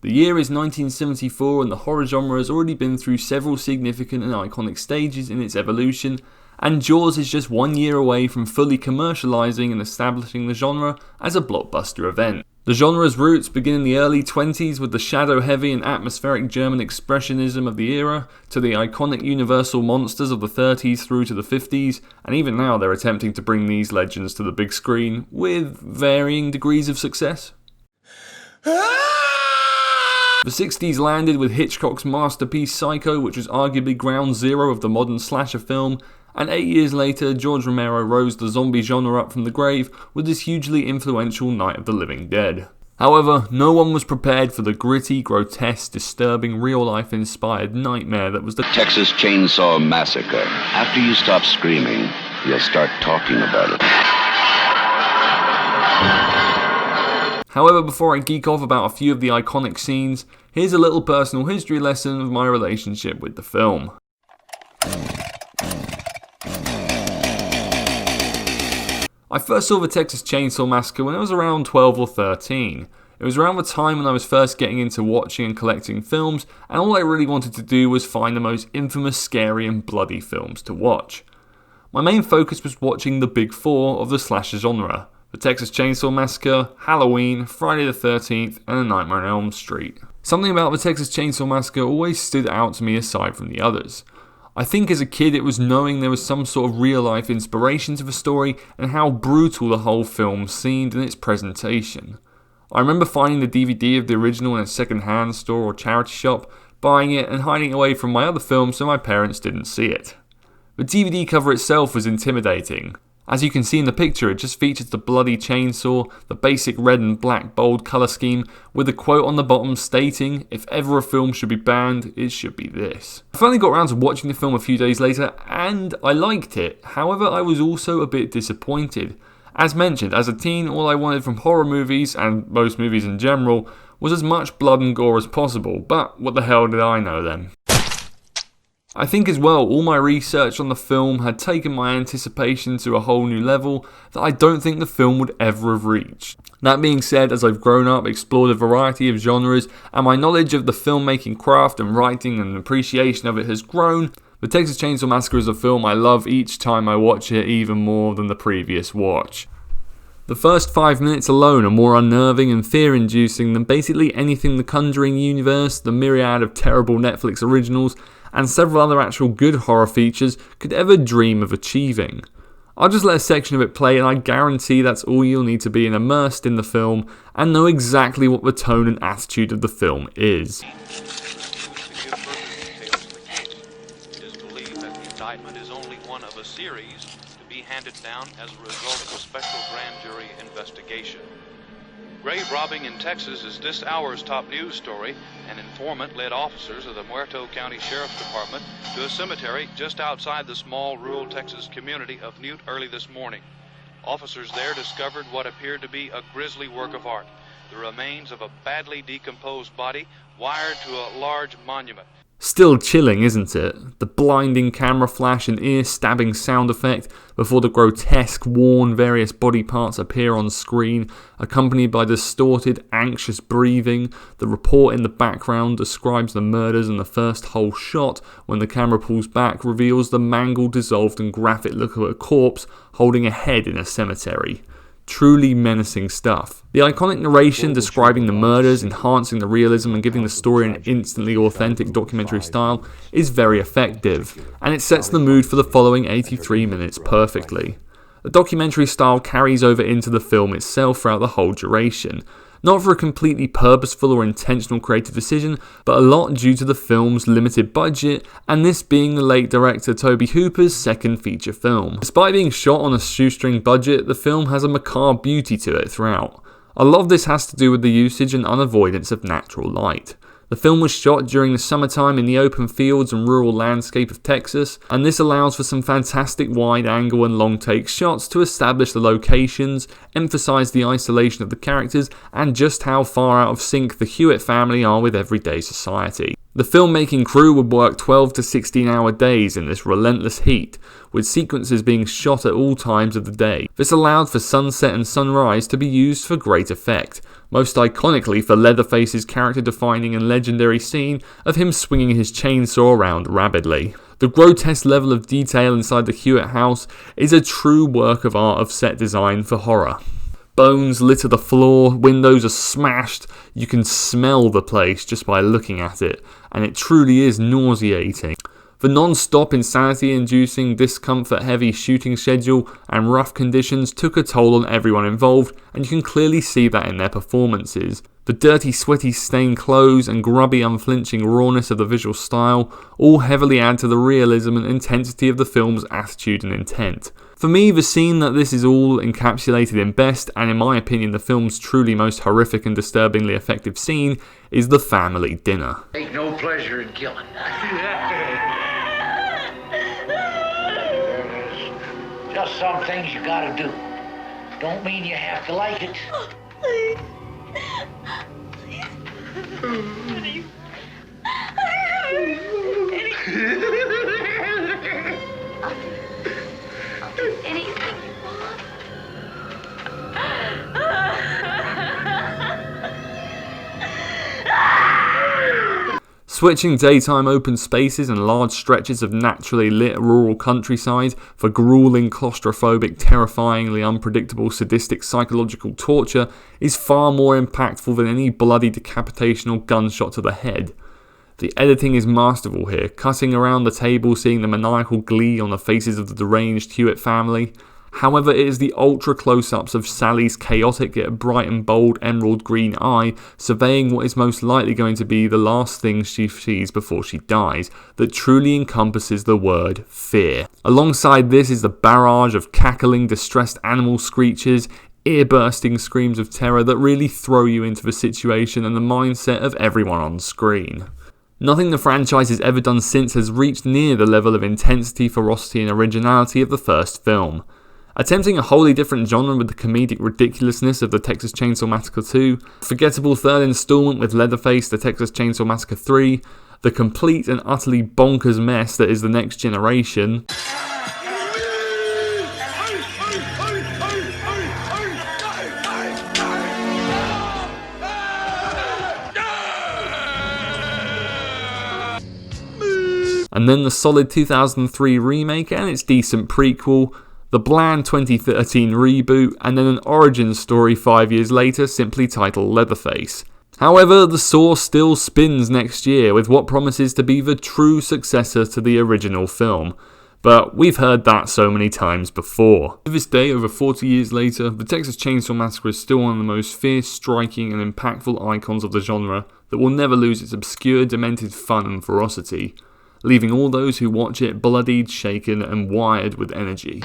The year is 1974 and the horror genre has already been through several significant and iconic stages in its evolution, and Jaws is just 1 year away from fully commercialising and establishing the genre as a blockbuster event. The genre's roots begin in the early 20s with the shadow-heavy and atmospheric German expressionism of the era, to the iconic Universal monsters of the 30s through to the 50s, and even now they're attempting to bring these legends to the big screen with varying degrees of success. The 60s landed with Hitchcock's masterpiece Psycho, which was arguably ground zero of the modern slasher film, and 8 years later, George Romero rose the zombie genre up from the grave with his hugely influential Night of the Living Dead. However, no one was prepared for the gritty, grotesque, disturbing, real-life inspired nightmare that was the Texas Chain Saw Massacre. After you stop screaming, you'll start talking about it. However, before I geek off about a few of the iconic scenes, here's a little personal history lesson of my relationship with the film. I first saw the Texas Chain Saw Massacre when I was around 12 or 13. It was around the time when I was first getting into watching and collecting films, and all I really wanted to do was find the most infamous, scary and bloody films to watch. My main focus was watching the big four of the slasher genre: the Texas Chain Saw Massacre, Halloween, Friday the 13th, and A Nightmare on Elm Street. Something about the Texas Chain Saw Massacre always stood out to me aside from the others. I think as a kid it was knowing there was some sort of real life inspiration to the story and how brutal the whole film seemed in its presentation. I remember finding the DVD of the original in a second-hand store or charity shop, buying it and hiding it away from my other films so my parents didn't see it. The DVD cover itself was intimidating. As you can see in the picture, it just features the bloody chainsaw, the basic red and black bold colour scheme, with a quote on the bottom stating, "If ever a film should be banned, it should be this." I finally got around to watching the film a few days later, and I liked it. However, I was also a bit disappointed. As mentioned, as a teen, all I wanted from horror movies, and most movies in general, was as much blood and gore as possible, but what the hell did I know then? I think as well, all my research on the film had taken my anticipation to a whole new level that I don't think the film would ever have reached. That being said, as I've grown up, explored a variety of genres, and my knowledge of the filmmaking craft and writing and appreciation of it has grown, the Texas Chain Saw Massacre is a film I love each time I watch it even more than the previous watch. The first 5 minutes alone are more unnerving and fear-inducing than basically anything the Conjuring universe, the myriad of terrible Netflix originals, and several other actual good horror features could ever dream of achieving. I'll just let a section of it play and I guarantee that's all you'll need to be immersed in the film and know exactly what the tone and attitude of the film is. It is believed that the indictment is only one of a series to be handed down as a result of a special grand jury investigation. Grave robbing in Texas is this hour's top news story. An informant led officers of the Muerto County Sheriff's Department to a cemetery just outside the small rural Texas community of Newt early this morning. Officers there discovered what appeared to be a grisly work of art, the remains of a badly decomposed body wired to a large monument. Still chilling, isn't it? The blinding camera flash and ear-stabbing sound effect before the grotesque, worn various body parts appear on screen, accompanied by distorted, anxious breathing. The report in the background describes the murders, and the first whole shot, when the camera pulls back, reveals the mangled, dissolved and graphic look of a corpse holding a head in a cemetery. Truly menacing stuff. The iconic narration describing the murders, enhancing the realism and giving the story an instantly authentic documentary style is very effective, and it sets the mood for the following 83 minutes perfectly. The documentary style carries over into the film itself throughout the whole duration, not for a completely purposeful or intentional creative decision, but a lot due to the film's limited budget, and this being the late director Tobe Hooper's second feature film. Despite being shot on a shoestring budget, the film has a macabre beauty to it throughout. A lot of this has to do with the usage and unavoidance of natural light. The film was shot during the summertime in the open fields and rural landscape of Texas, and this allows for some fantastic wide-angle and long-take shots to establish the locations, emphasize the isolation of the characters, and just how far out of sync the Hewitt family are with everyday society. The filmmaking crew would work 12 to 16-hour days in this relentless heat, with sequences being shot at all times of the day. This allowed for sunset and sunrise to be used for great effect, most iconically for Leatherface's character-defining and legendary scene of him swinging his chainsaw around rapidly. The grotesque level of detail inside the Hewitt house is a true work of art of set design for horror. Bones litter the floor, windows are smashed, you can smell the place just by looking at it, and it truly is nauseating. The non-stop insanity-inducing, discomfort-heavy shooting schedule and rough conditions took a toll on everyone involved, and you can clearly see that in their performances. The dirty, sweaty, stained clothes and grubby, unflinching rawness of the visual style all heavily add to the realism and intensity of the film's attitude and intent. For me, the scene that this is all encapsulated in best, and in my opinion the film's truly most horrific and disturbingly effective scene, is the family dinner. Take no pleasure in killing. Just some things you gotta do. Don't mean you have to like it. Oh, please. Please. I'll do anything you want. Switching daytime open spaces and large stretches of naturally lit rural countryside for grueling, claustrophobic, terrifyingly unpredictable, sadistic psychological torture is far more impactful than any bloody decapitation or gunshot to the head. The editing is masterful here, cutting around the table, seeing the maniacal glee on the faces of the deranged Hewitt family. However, it is the ultra close-ups of Sally's chaotic yet bright and bold emerald green eye surveying what is most likely going to be the last thing she sees before she dies that truly encompasses the word fear. Alongside this is the barrage of cackling, distressed animal screeches, ear-bursting screams of terror that really throw you into the situation and the mindset of everyone on screen. Nothing the franchise has ever done since has reached near the level of intensity, ferocity and originality of the first film. Attempting a wholly different genre with the comedic ridiculousness of the Texas Chain Saw Massacre 2, forgettable third installment with Leatherface, the Texas Chain Saw Massacre 3, the complete and utterly bonkers mess that is the next generation, and then the solid 2003 remake and its decent prequel, the bland 2013 reboot, and then an origin story 5 years later simply titled Leatherface. However, the Saw still spins next year with what promises to be the true successor to the original film. But we've heard that so many times before. To this day, over 40 years later, the Texas Chain Saw Massacre is still one of the most fierce, striking and impactful icons of the genre that will never lose its obscure, demented fun and ferocity, leaving all those who watch it bloodied, shaken and wired with energy.